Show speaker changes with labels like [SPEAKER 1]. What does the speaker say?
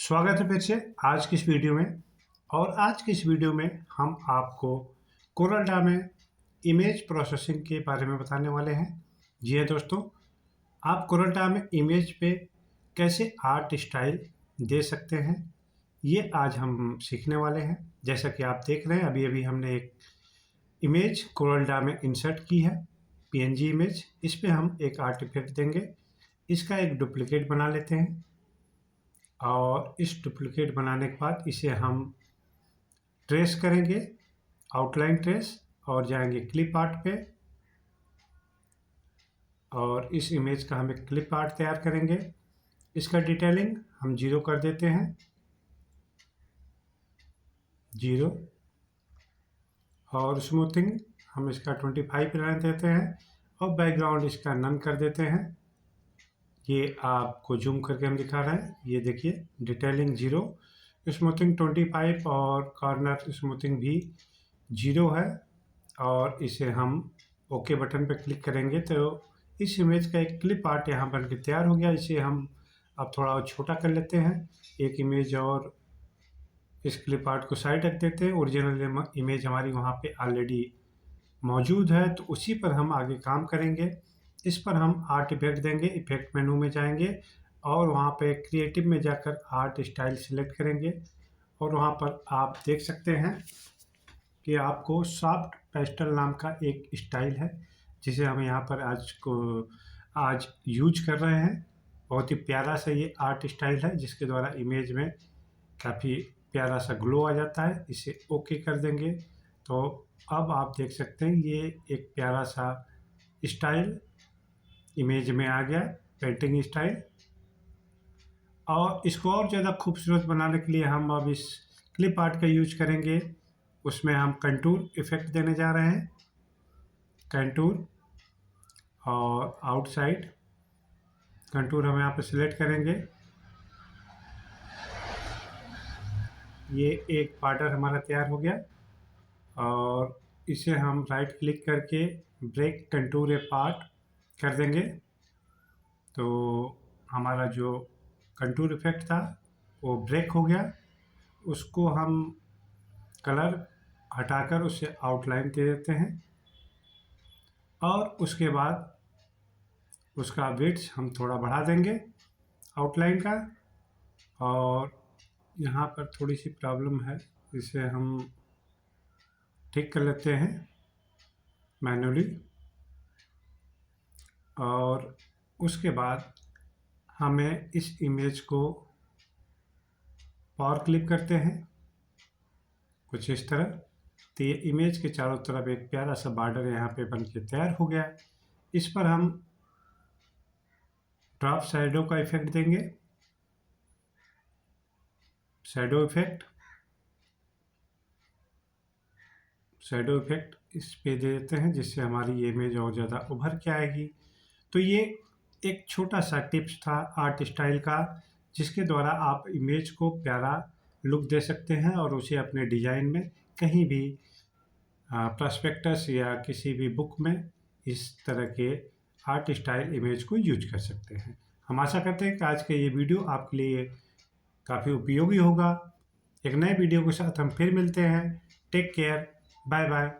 [SPEAKER 1] स्वागत है फिर से आज की इस वीडियो में। और आज की इस वीडियो में हम आपको कोरलड्रॉ में इमेज प्रोसेसिंग के बारे में बताने वाले हैं। जी हाँ दोस्तों, आप कोरलड्रॉ में इमेज पे कैसे आर्ट स्टाइल दे सकते हैं, ये आज हम सीखने वाले हैं। जैसा कि आप देख रहे हैं, अभी अभी हमने एक इमेज कोरलड्रॉ में इंसर्ट की है, पीएनजी इमेज। इस पर हम एक आर्ट इफेक्ट देंगे। इसका एक डुप्लीकेट बना लेते हैं और इस डुप्लीकेट बनाने के बाद इसे हम ट्रेस करेंगे, आउटलाइन ट्रेस, और जाएंगे क्लिप आर्ट पे और इस इमेज का हम एक क्लिप आर्ट तैयार करेंगे। इसका डिटेलिंग हम 0 कर देते हैं, 0, और स्मूथिंग हम इसका 25 रहने देते हैं और बैकग्राउंड इसका नन कर देते हैं। ये आपको जूम करके हम दिखा रहे हैं, ये देखिए, डिटेलिंग 0, स्मूथिंग 25 और कॉर्नर स्मूथिंग भी 0 है। और इसे हम ओके बटन पर क्लिक करेंगे तो इस इमेज का एक क्लिप आर्ट यहाँ बन के तैयार हो गया। इसे हम अब थोड़ा और छोटा कर लेते हैं, एक इमेज और इस क्लिप आर्ट को साइड रख देते हैं। ओरिजिनल इमेज हमारी वहाँ पे ऑलरेडी मौजूद है, तो उसी पर हम आगे काम करेंगे। इस पर हम आर्ट इफेक्ट देंगे, इफेक्ट मेनू में जाएंगे और वहाँ पे क्रिएटिव में जाकर आर्ट स्टाइल सिलेक्ट करेंगे। और वहाँ पर आप देख सकते हैं कि आपको सॉफ्ट पेस्टल नाम का एक स्टाइल है, जिसे हम यहाँ पर आज यूज कर रहे हैं। बहुत ही प्यारा सा ये आर्ट स्टाइल है, जिसके द्वारा इमेज में काफ़ी प्यारा सा ग्लो आ जाता है। इसे ओके कर देंगे तो अब आप देख सकते हैं ये एक प्यारा सा स्टाइल इमेज में आ गया, पेंटिंग स्टाइल। और इसको और ज़्यादा खूबसूरत बनाने के लिए हम अब इस क्लिप आर्ट का यूज करेंगे। उसमें हम कंटूर इफेक्ट देने जा रहे हैं, कंटूर और आउटसाइड कंटूर हम यहाँ पे सिलेक्ट करेंगे। ये एक बॉर्डर हमारा तैयार हो गया और इसे हम राइट क्लिक करके ब्रेक कंटूर ए पार्ट कर देंगे। तो हमारा जो कंटूर इफेक्ट था वो ब्रेक हो गया। उसको हम कलर हटाकर उसे आउटलाइन दे देते हैं और उसके बाद उसका विड्थ हम थोड़ा बढ़ा देंगे आउटलाइन का। और यहाँ पर थोड़ी सी प्रॉब्लम है, इसे हम ठीक कर लेते हैं मैन्युअली। और उसके बाद हमें इस इमेज को पावर क्लिप करते हैं कुछ इस तरह। तो ये इमेज के चारों तरफ एक प्यारा सा बॉर्डर यहाँ पे बन के तैयार हो गया। इस पर हम ड्रॉप शैडो का इफेक्ट देंगे, शैडो इफेक्ट इस पे दे देते हैं, जिससे हमारी ये इमेज और ज़्यादा उभर के आएगी। तो ये एक छोटा सा टिप्स था आर्ट स्टाइल का, जिसके द्वारा आप इमेज को प्यारा लुक दे सकते हैं और उसे अपने डिज़ाइन में कहीं भी प्रॉस्पेक्टस या किसी भी बुक में इस तरह के आर्ट स्टाइल इमेज को यूज कर सकते हैं। हम आशा करते हैं कि आज का ये वीडियो आपके लिए काफ़ी उपयोगी होगा। एक नए वीडियो के साथ हम फिर मिलते हैं। Take care, bye bye.